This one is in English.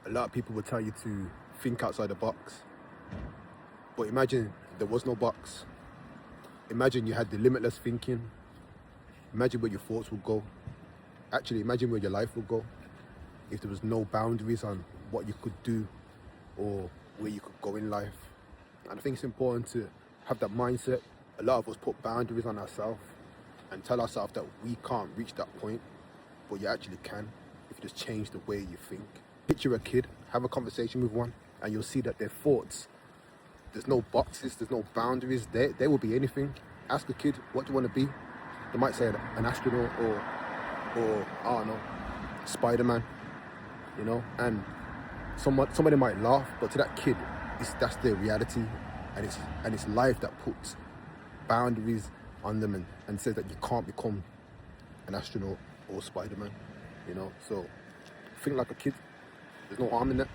A lot of people will tell you to think outside the box. But imagine there was no box. Imagine you had the limitless thinking. Imagine where your thoughts would go. Actually, imagine where your life would go if there was no boundaries on what you could do or where you could go in life. And I think it's important to have that mindset. A lot of us put boundaries on ourselves and tell ourselves that we can't reach that point, but you actually can if you just change the way you think. Picture a kid, have a conversation with one, and you'll see that their thoughts, there's no boxes, there's no boundaries. They will be anything. Ask a kid, what do you want to be? They might say an astronaut or I don't know, Spider-Man, you know. And somebody might laugh, but to that kid, that's their reality, and it's life that puts boundaries on them and says that you can't become an astronaut or Spider-Man, you know. So think like a kid. There's no harm in that.